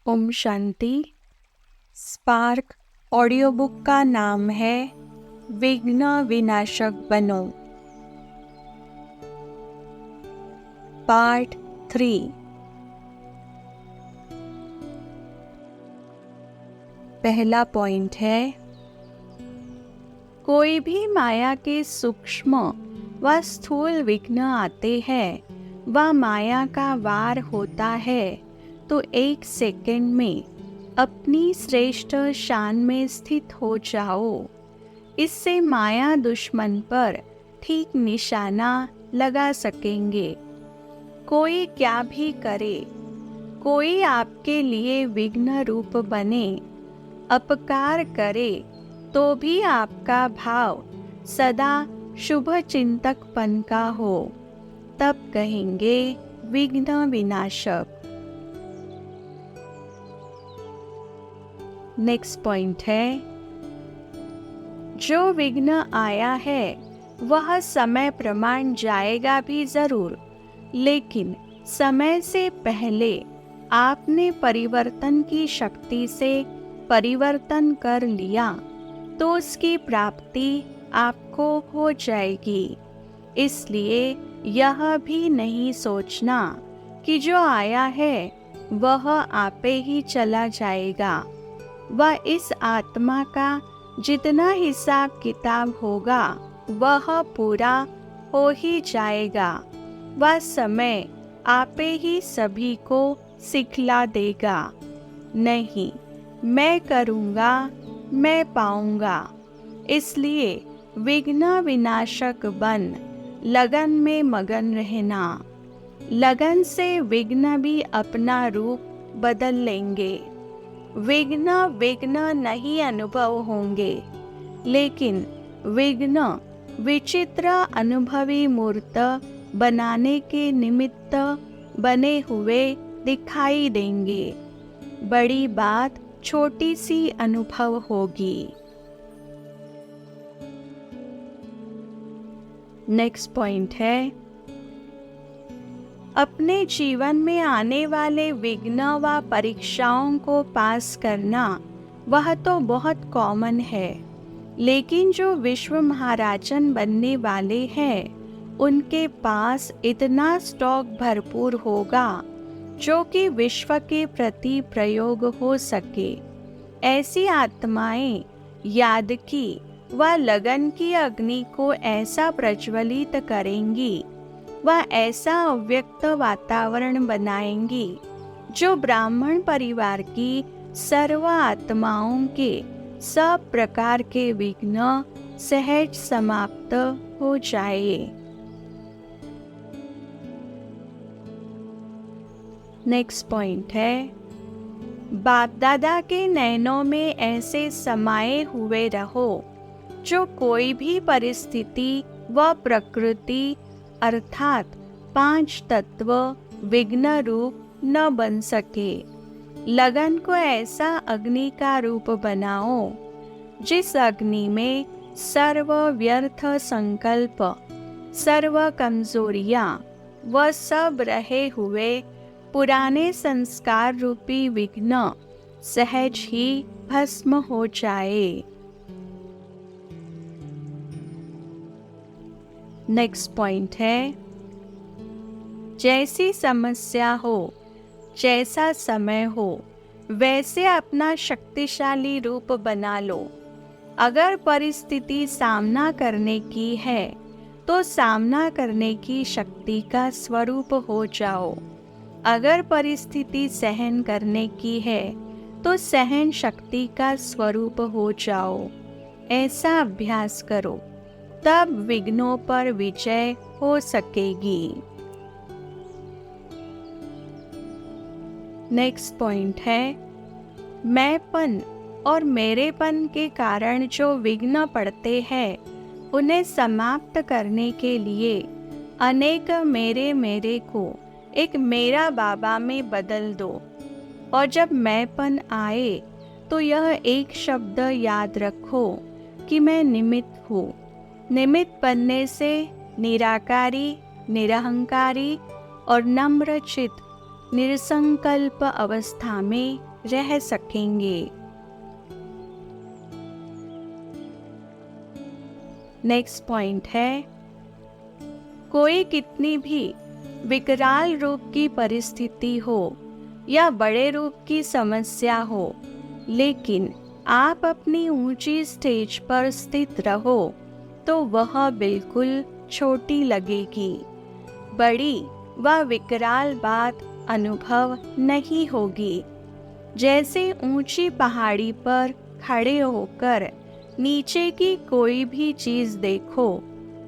Om Shanti. Spark audio book का नाम है विघ्न विनाशक बनो, पार्ट 3। पहला पॉइंट है, कोई भी माया के सूक्ष्म व स्थूल विघ्न आते हैं व माया का वार होता है तो 1 सेकंड में अपनी श्रेष्ठ शान में स्थित हो जाओ। इससे माया दुश्मन पर ठीक निशाना लगा सकेंगे। कोई क्या भी करे, कोई आपके लिए विघ्न रूप बने, अपकार करे, तो भी आपका भाव सदा शुभ चिंतकपन का हो, तब कहेंगे विघ्न विनाशक। नेक्स्ट पॉइंट है, जो विघ्न आया है वह समय प्रमाण जाएगा भी जरूर, लेकिन समय से पहले आपने परिवर्तन की शक्ति से परिवर्तन कर लिया तो उसकी प्राप्ति आपको हो जाएगी। इसलिए यह भी नहीं सोचना कि जो आया है वह आपे ही चला जाएगा। वह इस आत्मा का जितना हिसाब किताब होगा वह पूरा हो ही जाएगा। वह समय आपे ही सभी को सिखला देगा। नहीं, मैं करूँगा, मैं पाऊँगा। इसलिए विघ्न विनाशक बन लगन में मगन रहना। लगन से विघ्न भी अपना रूप बदल लेंगे। विघ्न नहीं अनुभव होंगे, लेकिन विघ्न विचित्र अनुभवी मूर्त बनाने के निमित्त बने हुए दिखाई देंगे। बड़ी बात छोटी सी अनुभव होगी। नेक्स्ट पॉइंट है, अपने जीवन में आने वाले विघ्न व परीक्षाओं को पास करना वह तो बहुत कॉमन है, लेकिन जो विश्व महाराजन बनने वाले हैं उनके पास इतना स्टॉक भरपूर होगा जो कि विश्व के प्रति प्रयोग हो सके। ऐसी आत्माएं याद की व लगन की अग्नि को ऐसा प्रज्वलित करेंगी व ऐसा अव्यक्त वातावरण बनाएंगी जो ब्राह्मण परिवार की सर्व आत्माओं के सब प्रकार के विघ्न सहज समाप्त हो जाए। नेक्स्ट पॉइंट है, बाप दादा के नैनों में ऐसे समाये हुए रहो जो कोई भी परिस्थिति व प्रकृति अर्थात 5 तत्व विघ्न रूप न बन सके। लगन को ऐसा अग्नि का रूप बनाओ जिस अग्नि में सर्व व्यर्थ संकल्प, सर्व कमजोरियां व सब रहे हुए पुराने संस्कार रूपी विघ्न सहज ही भस्म हो जाए। नेक्स्ट पॉइंट है, जैसी समस्या हो, जैसा समय हो, वैसे अपना शक्तिशाली रूप बना लो। अगर परिस्थिति सामना करने की है तो सामना करने की शक्ति का स्वरूप हो जाओ। अगर परिस्थिति सहन करने की है तो सहन शक्ति का स्वरूप हो जाओ। ऐसा अभ्यास करो, तब विघ्नों पर विजय हो सकेगी। नेक्स्ट पॉइंट है, मैंपन और मेरेपन के कारण जो विघ्न पड़ते हैं उन्हें समाप्त करने के लिए अनेक मेरे को एक मेरा बाबा में बदल दो। और जब मैंपन आए तो यह एक शब्द याद रखो कि मैं निमित्त हूँ। निमित्त बनने से निराकारी, निरहंकारी और नम्रचित निरसंकल्प अवस्था में रह सकेंगे। नेक्स्ट पॉइंट है, कोई कितनी भी विकराल रूप की परिस्थिति हो या बड़े रूप की समस्या हो, लेकिन आप अपनी ऊंची स्टेज पर स्थित रहो तो वह बिल्कुल छोटी लगेगी। बड़ी व विकराल बात अनुभव नहीं होगी। जैसे ऊंची पहाड़ी पर खड़े होकर नीचे की कोई भी चीज देखो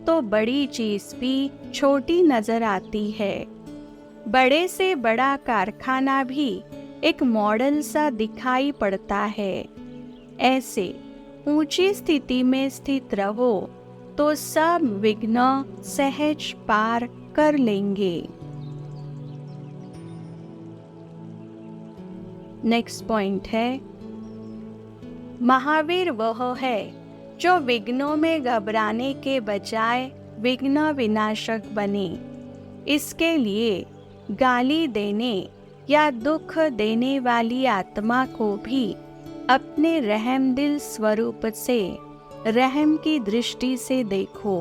तो बड़ी चीज भी छोटी नजर आती है। बड़े से बड़ा कारखाना भी एक मॉडल सा दिखाई पड़ता है। ऐसे ऊंची स्थिति में स्थित रहो तो सब विघ्न सहज पार कर लेंगे। नेक्स्ट पॉइंट है, महावीर वह है जो विघ्नों में घबराने के बजाय विघ्न विनाशक बने। इसके लिए गाली देने या दुख देने वाली आत्मा को भी अपने रहमदिल स्वरूप से रहम की दृष्टि से देखो,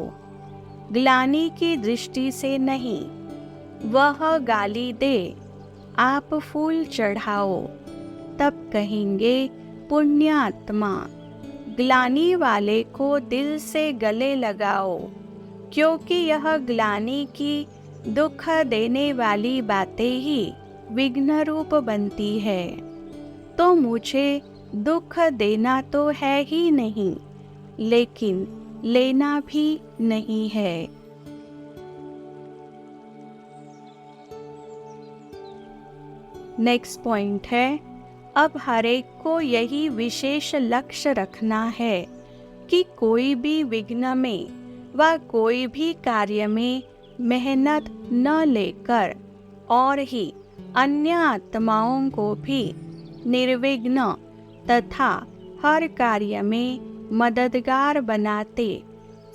ग्लानि की दृष्टि से नहीं। वह गाली दे, आप फूल चढ़ाओ, तब कहेंगे पुण्य आत्मा। ग्लानि वाले को दिल से गले लगाओ, क्योंकि यह ग्लानि की दुख देने वाली बातें ही विघ्न रूप बनती है। तो मुझे दुख देना तो है ही नहीं, लेकिन लेना भी नहीं है। नेक्स्ट पॉइंट है, अब हर एक को यही विशेष लक्ष्य रखना है कि कोई भी विघ्न में व कोई भी कार्य में मेहनत न लेकर और ही अन्य आत्माओं को भी निर्विघ्न तथा हर कार्य में मददगार बनाते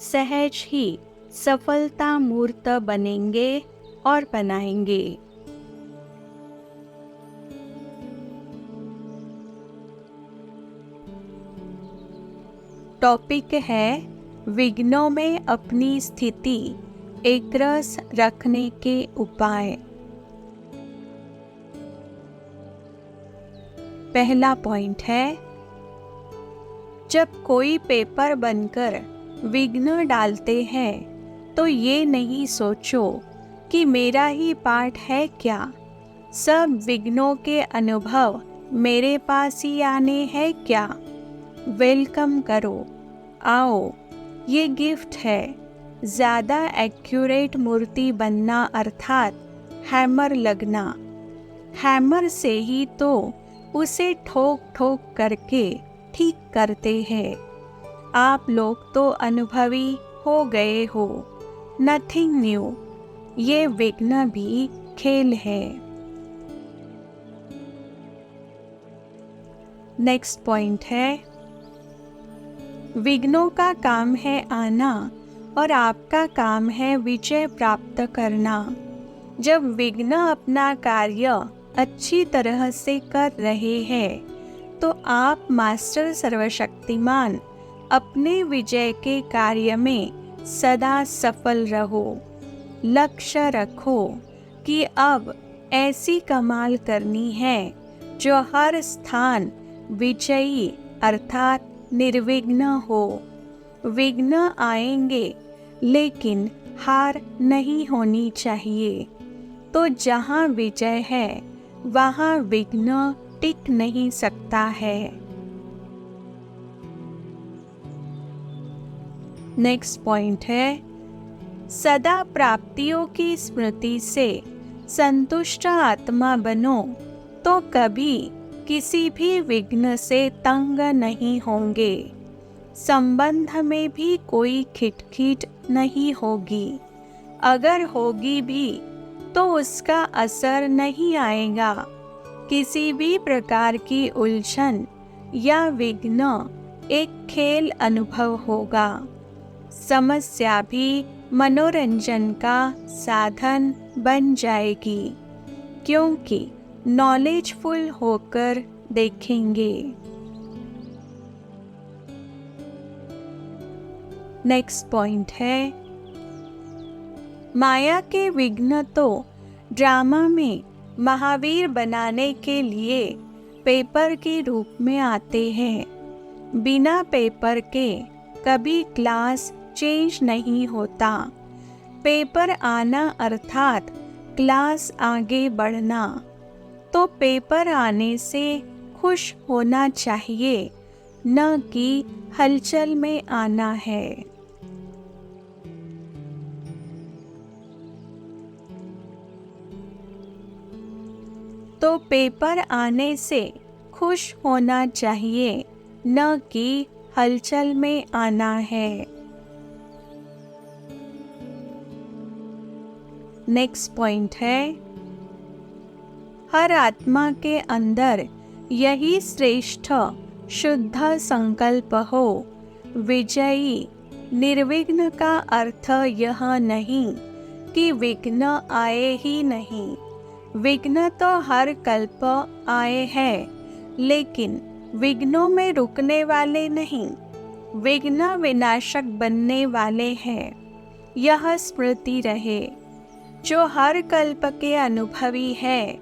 सहज ही सफलता मूर्त बनेंगे और बनाएंगे। टॉपिक है विघ्नों में अपनी स्थिति एकरस रखने के उपाय। पहला पॉइंट है, जब कोई पेपर बनकर विघ्न डालते हैं तो ये नहीं सोचो कि मेरा ही पाठ है क्या, सब विघ्नों के अनुभव मेरे पास ही आने हैं क्या। वेलकम करो, आओ, ये गिफ्ट है। ज़्यादा एक्यूरेट मूर्ति बनना अर्थात हैमर लगना। हैमर से ही तो उसे ठोक ठोक करके ठीक करते हैं। आप लोग तो अनुभवी हो गए हो, नथिंग न्यू। ये विघ्न भी खेल है। नेक्स्ट पॉइंट है, विघ्नों का काम है आना और आपका काम है विजय प्राप्त करना। जब विघ्न अपना कार्य अच्छी तरह से कर रहे हैं तो आप मास्टर सर्वशक्तिमान अपने विजय के कार्य में सदा सफल रहो। लक्ष्य रखो कि अब ऐसी कमाल करनी है जो हर स्थान विजयी अर्थात निर्विघ्न हो। विघ्न आएंगे लेकिन हार नहीं होनी चाहिए। तो जहाँ विजय है वहाँ विघ्न टिक नहीं सकता है। नेक्स्ट पॉइंट है, सदा प्राप्तियों की स्मृति से संतुष्ट आत्मा बनो तो कभी किसी भी विघ्न से तंग नहीं होंगे। संबंध में भी कोई खिटखिट नहीं होगी। अगर होगी भी तो उसका असर नहीं आएगा। किसी भी प्रकार की उलझन या विघ्न एक खेल अनुभव होगा। समस्या भी मनोरंजन का साधन बन जाएगी, क्योंकि नॉलेजफुल होकर देखेंगे। नेक्स्ट पॉइंट है, माया के विघ्न तो ड्रामा में महावीर बनाने के लिए पेपर के रूप में आते हैं। बिना पेपर के कभी क्लास चेंज नहीं होता। पेपर आना अर्थात क्लास आगे बढ़ना। तो पेपर आने से खुश होना चाहिए, न कि हलचल में आना है। तो पेपर आने से खुश होना चाहिए, न कि हलचल में आना है। नेक्स्ट पॉइंट है, हर आत्मा के अंदर यही श्रेष्ठ शुद्ध संकल्प हो। विजयी निर्विघ्न का अर्थ यह नहीं कि विघ्न आए ही नहीं। विघ्न तो हर कल्प आए हैं, लेकिन विघ्नों में रुकने वाले नहीं, विघ्न विनाशक बनने वाले हैं। यह स्मृति रहे। जो हर कल्प के अनुभवी है,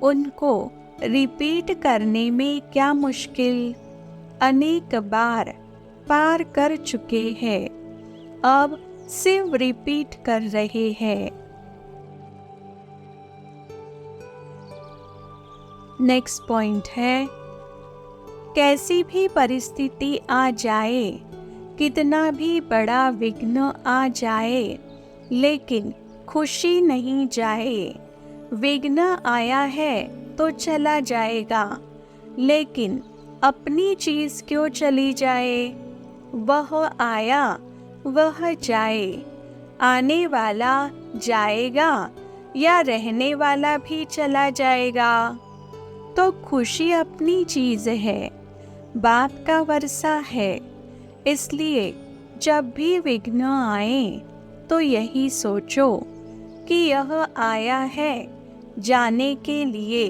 उनको रिपीट करने में क्या मुश्किल। अनेक बार पार कर चुके हैं, अब सिर्फ रिपीट कर रहे हैं। नेक्स्ट पॉइंट है, कैसी भी परिस्थिति आ जाए, कितना भी बड़ा विघ्न आ जाए, लेकिन खुशी नहीं जाए। विघ्न आया है तो चला जाएगा, लेकिन अपनी चीज क्यों चली जाए। वह आया वह जाए, आने वाला जाएगा या रहने वाला भी चला जाएगा। तो खुशी अपनी चीज है, बाप का वर्षा है। इसलिए जब भी विघ्न आए तो यही सोचो कि यह आया है जाने के लिए।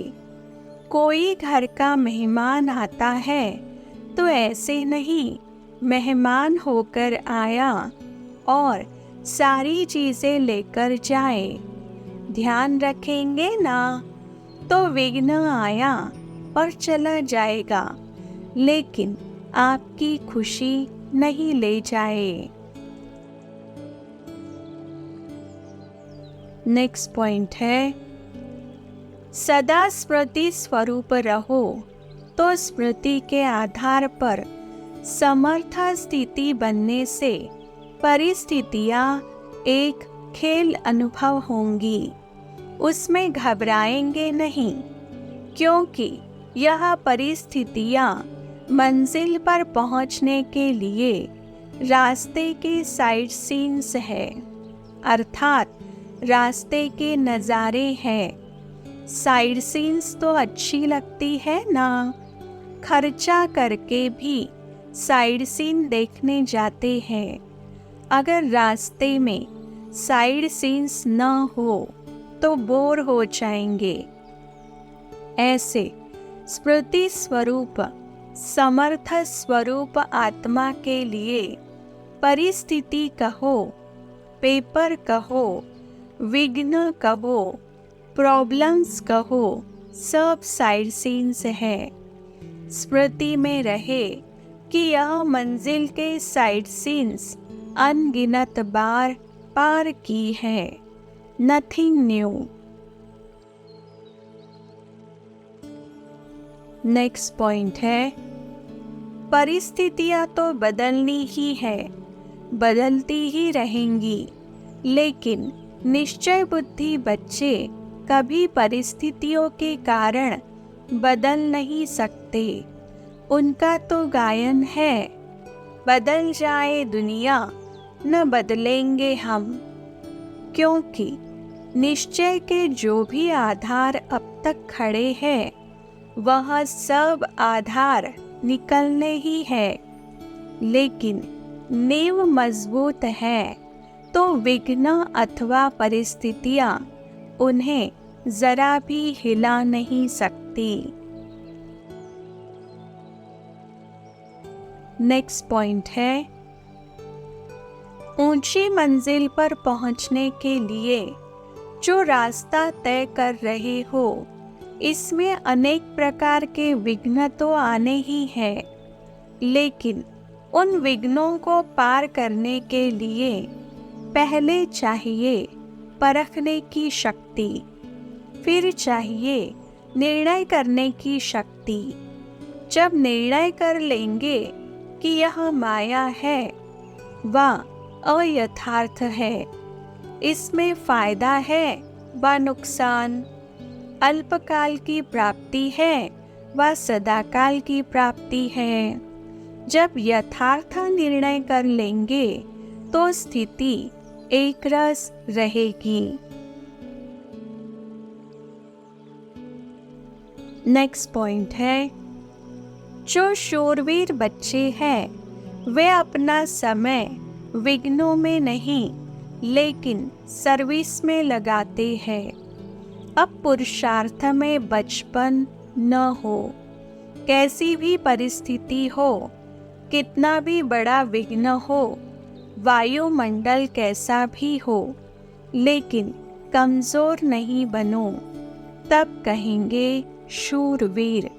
कोई घर का मेहमान आता है तो ऐसे नहीं मेहमान होकर आया और सारी चीजें लेकर जाए। ध्यान रखेंगे ना तो विघ्न आया और चला जाएगा, लेकिन आपकी खुशी नहीं ले जाए। नेक्स्ट पॉइंट है, सदा स्मृति स्वरूप रहो तो स्मृति के आधार पर समर्थ स्थिति बनने से परिस्थितियां एक खेल अनुभव होंगी। उसमें घबराएंगे नहीं, क्योंकि यह परिस्थितियां मंजिल पर पहुंचने के लिए रास्ते के साइड सीन्स है, अर्थात रास्ते के नज़ारे हैं। साइड सीन्स तो अच्छी लगती है ना, खर्चा करके भी साइड सीन देखने जाते हैं। अगर रास्ते में साइड सीन्स न हो तो बोर हो जाएंगे। ऐसे स्मृति स्वरूप समर्थ स्वरूप आत्मा के लिए परिस्थिति कहो, पेपर कहो, विघ्न कहो, प्रॉब्लम्स कहो, सब साइड सीन्स है। स्मृति में रहे कि यह मंजिल के साइड सीन्स अनगिनत बार पार की है। Nothing new. नेक्स्ट पॉइंट है, परिस्थितियां तो बदलनी ही है, बदलती ही रहेंगी, लेकिन निश्चय बुद्धि बच्चे कभी परिस्थितियों के कारण बदल नहीं सकते। उनका तो गायन है, बदल जाए दुनिया न बदलेंगे हम। क्योंकि निश्चय के जो भी आधार अब तक खड़े हैं, वह सब आधार निकलने ही है, लेकिन नींव मजबूत है तो विघ्न अथवा परिस्थितियां उन्हें जरा भी हिला नहीं सकती। नेक्स्ट पॉइंट है, ऊंची मंजिल पर पहुंचने के लिए जो रास्ता तय कर रहे हो, इसमें अनेक प्रकार के विघ्न तो आने ही हैं, लेकिन उन विघ्नों को पार करने के लिए पहले चाहिए परखने की शक्ति, फिर चाहिए निर्णय करने की शक्ति। जब निर्णय कर लेंगे कि यह माया है व अयथार्थ है, इसमें फायदा है व नुकसान, अल्पकाल की प्राप्ति है व सदाकाल की प्राप्ति है, जब यथार्थ निर्णय कर लेंगे तो स्थिति एक रस रहेगी। नेक्स्ट पॉइंट है, जो शूरवीर बच्चे हैं वे अपना समय विघ्नों में नहीं लेकिन सर्विस में लगाते हैं। अब पुरुषार्थ में बचपन न हो, कैसी भी परिस्थिति हो, कितना भी बड़ा विघ्न हो, वायुमंडल कैसा भी हो, लेकिन कमजोर नहीं बनो, तब कहेंगे शूरवीर।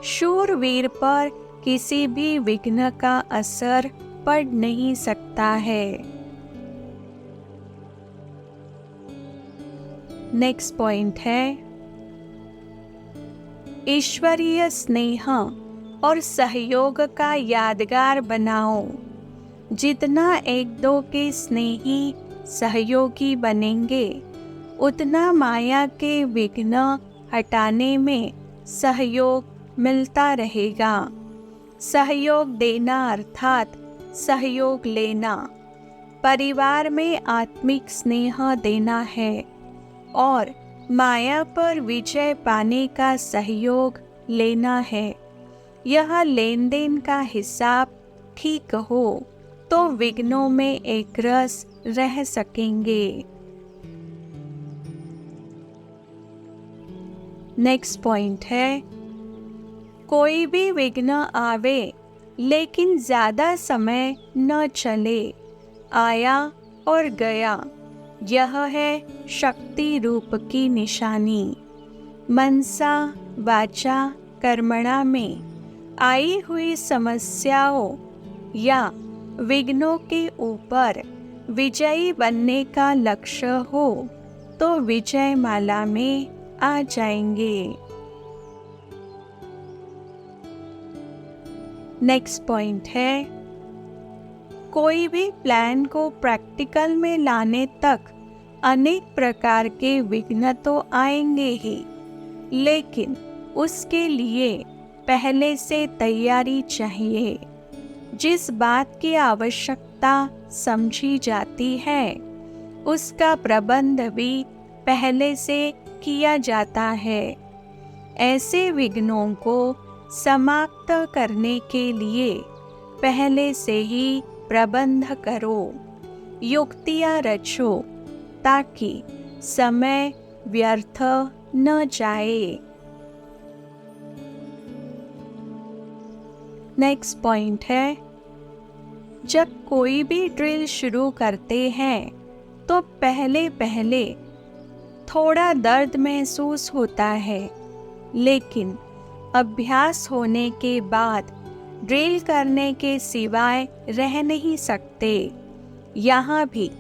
शूरवीर पर किसी भी विघ्न का असर पड़ नहीं सकता है। नेक्स्ट पॉइंट है, ईश्वरीय स्नेह और सहयोग का यादगार बनाओ। जितना एक दो के स्नेही सहयोगी बनेंगे, उतना माया के विघ्न हटाने में सहयोग मिलता रहेगा। सहयोग देना अर्थात सहयोग लेना, परिवार में आत्मिक स्नेह देना है और माया पर विजय पाने का सहयोग लेना है। यह लेन देन का हिसाब ठीक हो तो विघ्नों में एक रस रह सकेंगे। नेक्स्ट पॉइंट है, कोई भी विघ्न आवे लेकिन ज्यादा समय न चले, आया और गया, यह है शक्ति रूप की निशानी। मनसा वाचा कर्मणा में आई हुई समस्याओं या विघ्नों के ऊपर विजयी बनने का लक्ष्य हो तो विजय माला में आ जाएंगे। नेक्स्ट पॉइंट है, कोई भी प्लान को प्रैक्टिकल में लाने तक अनेक प्रकार के विघ्न तो आएंगे ही, लेकिन उसके लिए पहले से तैयारी चाहिए। जिस बात की आवश्यकता समझी जाती है, उसका प्रबंध भी पहले से किया जाता है। ऐसे विघ्नों को समाप्त करने के लिए पहले से ही प्रबंध करो, युक्तियां रचो ताकि समय व्यर्थ न जाए। नेक्स्ट पॉइंट है, जब कोई भी ड्रिल शुरू करते हैं तो पहले पहले थोड़ा दर्द महसूस होता है, लेकिन अभ्यास होने के बाद ड्रिल करने के सिवाय रह नहीं सकते। यहाँ भी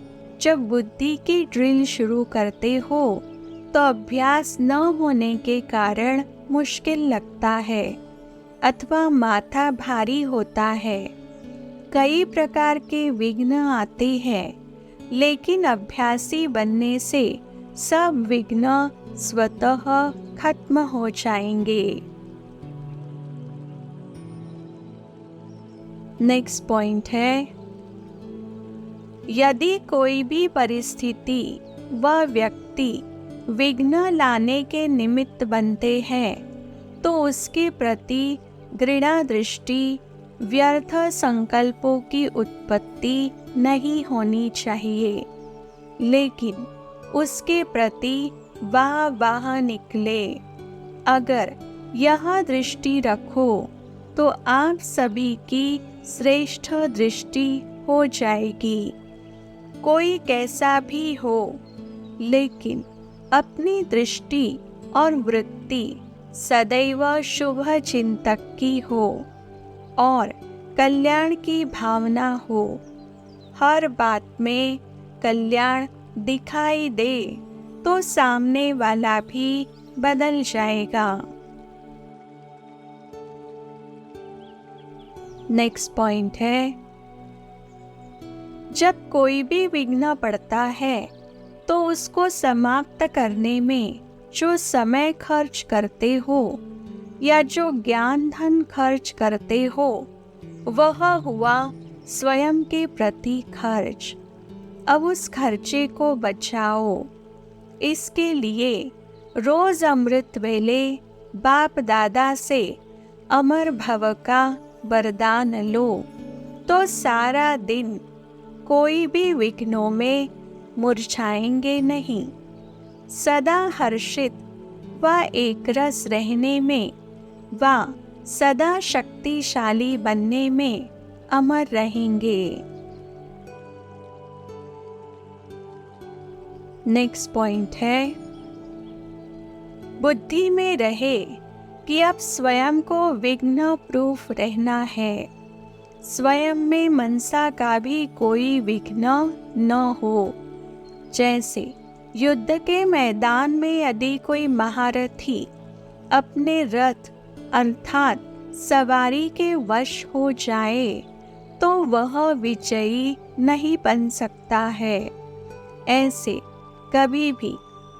जब बुद्धि की ड्रिल शुरू करते हो तो अभ्यास न होने के कारण मुश्किल लगता है अथवा माथा भारी होता है। कई प्रकार के विघ्न आते हैं, लेकिन अभ्यासी बनने से सब विघ्न स्वतः खत्म हो जाएंगे। नेक्स्ट पॉइंट है, यदि कोई भी परिस्थिति व व्यक्ति विघ्न लाने के निमित्त बनते हैं तो उसके प्रति घृणा दृष्टि, व्यर्थ संकल्पों की उत्पत्ति नहीं होनी चाहिए, लेकिन उसके प्रति वाह वाह निकले। अगर यह दृष्टि रखो तो आप सभी की श्रेष्ठ दृष्टि हो जाएगी। कोई कैसा भी हो, लेकिन अपनी दृष्टि और वृत्ति सदैव शुभ चिंतक की हो और कल्याण की भावना हो। हर बात में कल्याण दिखाई दे तो सामने वाला भी बदल जाएगा। नेक्स्ट पॉइंट है, जब कोई भी विघ्न पड़ता है तो उसको समाप्त करने में जो समय खर्च करते हो या जो ज्ञान धन खर्च करते हो, वह हुआ स्वयं के प्रति खर्च। अब उस खर्चे को बचाओ। इसके लिए रोज अमृत वेले बाप दादा से अमर भव का वरदान लो तो सारा दिन कोई भी विघ्नों में मुरझाएंगे नहीं। सदा हर्षित व एकरस रहने में व सदा शक्तिशाली बनने में अमर रहेंगे। नेक्स्ट पॉइंट है, बुद्धि में रहे कि अब स्वयं को विघ्न प्रूफ रहना है। स्वयं में मनसा का भी कोई विघ्न न हो। जैसे युद्ध के मैदान में यदि कोई महारथी अपने रथ अर्थात सवारी के वश हो जाए तो वह विजयी नहीं बन सकता है। ऐसे कभी भी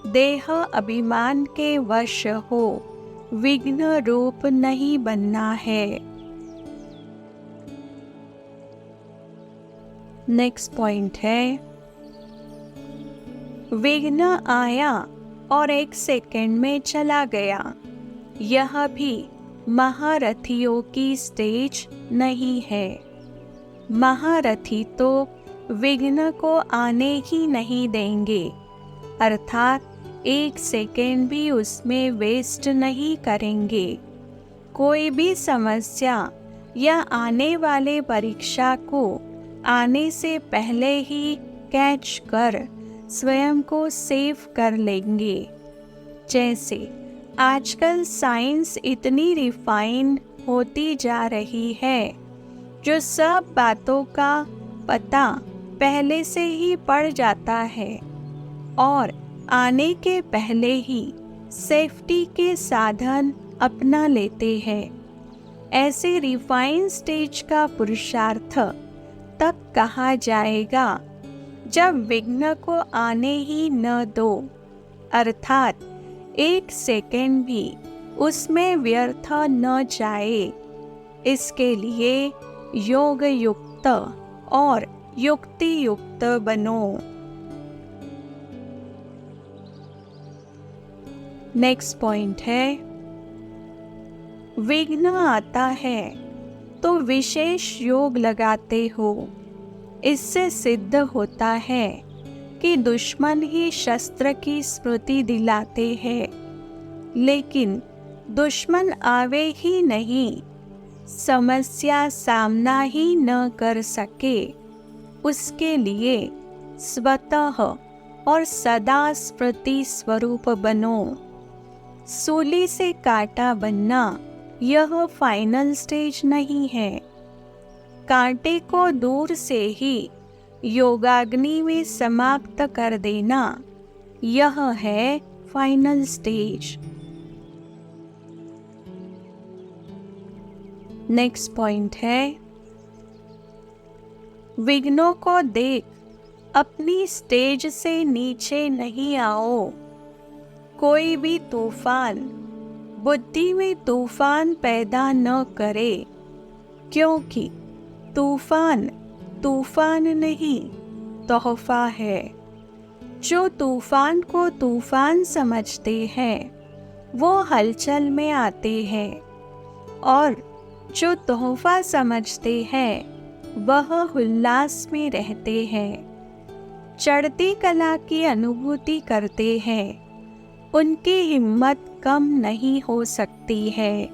देह अभिमान के वश हो विघ्न रूप नहीं बनना है। नेक्स्ट पॉइंट है, विघ्न आया और 1 सेकंड में चला गया। यह भी महारथियों की स्टेज नहीं है। महारथी तो विघ्न को आने ही नहीं देंगे, अर्थात 1 सेकंड भी उसमें वेस्ट नहीं करेंगे। कोई भी समस्या या आने वाले परीक्षा को आने से पहले ही कैच कर स्वयं को सेव कर लेंगे। जैसे आजकल साइंस इतनी रिफाइंड होती जा रही है, जो सब बातों का पता पहले से ही पड़ जाता है और आने के पहले ही सेफ्टी के साधन अपना लेते हैं। ऐसे रिफाइंड स्टेज का पुरुषार्थ तब कहा जाएगा जब विघ्न को आने ही न दो, अर्थात 1 सेकंड भी उसमें व्यर्थ न जाए। इसके लिए योग युक्त और युक्ति युक्त बनो। नेक्स्ट पॉइंट है, विघ्न आता है तो विशेष योग लगाते हो। इससे सिद्ध होता है कि दुश्मन ही शस्त्र की स्मृति दिलाते हैं, लेकिन दुश्मन आवे ही नहीं, समस्या सामना ही न कर सके, उसके लिए स्वतः और सदा स्मृति स्वरूप बनो। सूली से कांटा बनना यह फाइनल स्टेज नहीं है। कांटे को दूर से ही योगाग्नि में समाप्त कर देना, यह है फाइनल स्टेज। नेक्स्ट पॉइंट है, विघ्नों को देख अपनी स्टेज से नीचे नहीं आओ। कोई भी तूफान बुद्धि में तूफान पैदा न करे, क्योंकि तूफान तूफान नहीं तोहफा है। जो तूफान को तूफान समझते हैं वो हलचल में आते हैं, और जो तोहफा समझते हैं वह उल्लास में रहते हैं। चढ़ती कला की अनुभूति करते हैं, उनकी हिम्मत कम नहीं हो सकती है।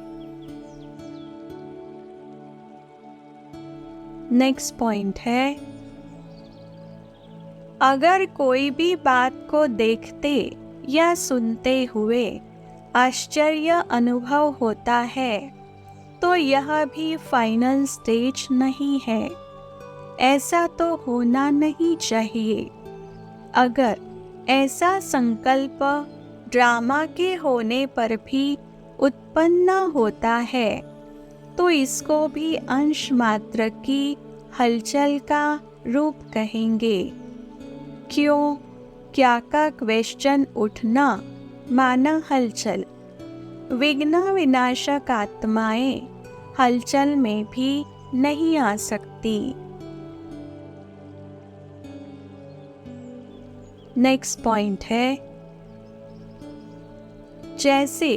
नेक्स्ट पॉइंट है, अगर कोई भी बात को देखते या सुनते हुए आश्चर्य अनुभव होता है तो यह भी फाइनल स्टेज नहीं है। ऐसा तो होना नहीं चाहिए। अगर ऐसा संकल्प ड्रामा के होने पर भी उत्पन्न होता है तो इसको भी अंश मात्र की हलचल का रूप कहेंगे। क्यों, क्या का क्वेश्चन उठना माना हलचल। विघ्न विनाशक आत्माएं हलचल में भी नहीं आ सकती। नेक्स्ट पॉइंट है, जैसे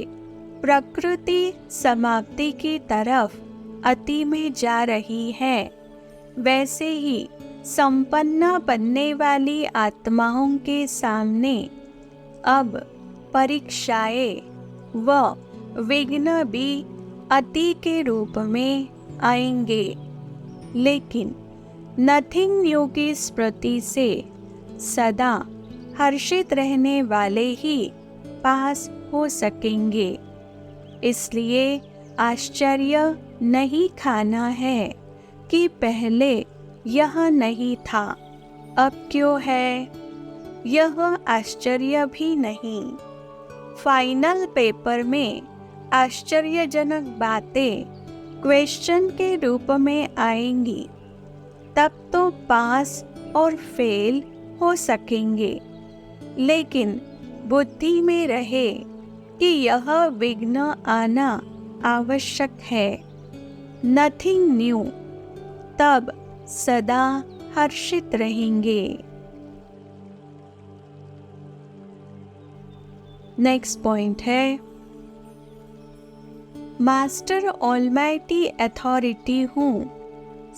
प्रकृति समाप्ति की तरफ अति में जा रही है, वैसे ही संपन्न बनने वाली आत्माओं के सामने अब परीक्षाएं व विघ्न भी अति के रूप में आएंगे, लेकिन नथिंग न्यू की स्मृति से सदा हर्षित रहने वाले ही पास हो सकेंगे। इसलिए आश्चर्य नहीं खाना है कि पहले यह नहीं था, अब क्यों है। यह आश्चर्य भी नहीं। फाइनल पेपर में आश्चर्यजनक बातें क्वेश्चन के रूप में आएंगी, तब तो पास और फेल हो सकेंगे। लेकिन बुद्धि में रहे कि यह विघ्न आना आवश्यक है, नथिंग न्यू, तब सदा हर्षित रहेंगे। नेक्स्ट पॉइंट है, मास्टर ऑलमाइटी अथॉरिटी हूँ,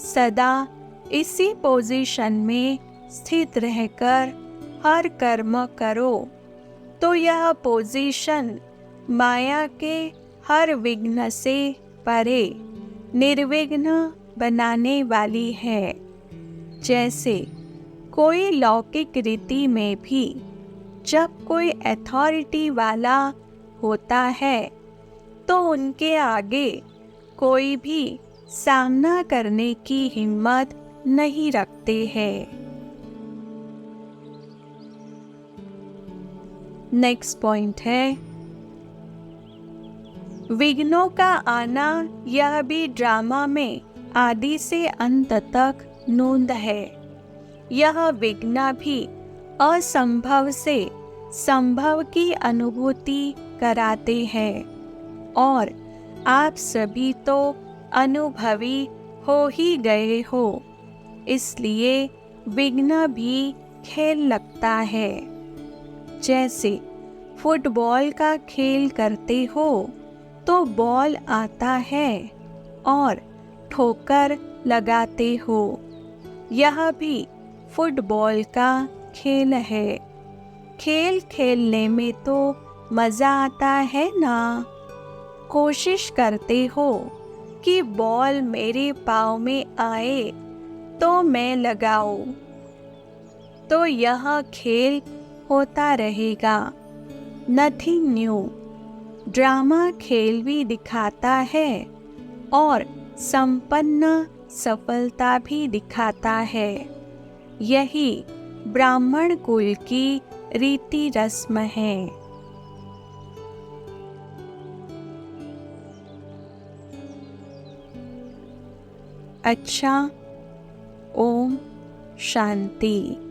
सदा इसी पोजीशन में स्थित रहकर हर कर्म करो तो यह पोजीशन माया के हर विघ्न से परे निर्विघ्न बनाने वाली है। जैसे कोई लौकिक रीति में भी जब कोई अथॉरिटी वाला होता है तो उनके आगे कोई भी सामना करने की हिम्मत नहीं रखते हैं। नेक्स्ट पॉइंट है, विघ्नों का आना यह भी ड्रामा में आदि से अंत तक नोंद है। यह विघ्न भी असंभव से संभव की अनुभूति कराते हैं और आप सभी तो अनुभवी हो ही गए हो, इसलिए विघ्न भी खेल लगता है। जैसे फुटबॉल का खेल करते हो तो बॉल आता है और ठोकर लगाते हो, यह भी फुटबॉल का खेल है। खेल खेलने में तो मज़ा आता है ना। कोशिश करते हो कि बॉल मेरे पाँव में आए तो मैं लगाऊं, तो यह खेल होता रहेगा, नथिंग न्यू। ड्रामा खेल भी दिखाता है और संपन्न सफलता भी दिखाता है। यही ब्राह्मण कुल की रीति रस्म है। अच्छा, ओम शांति।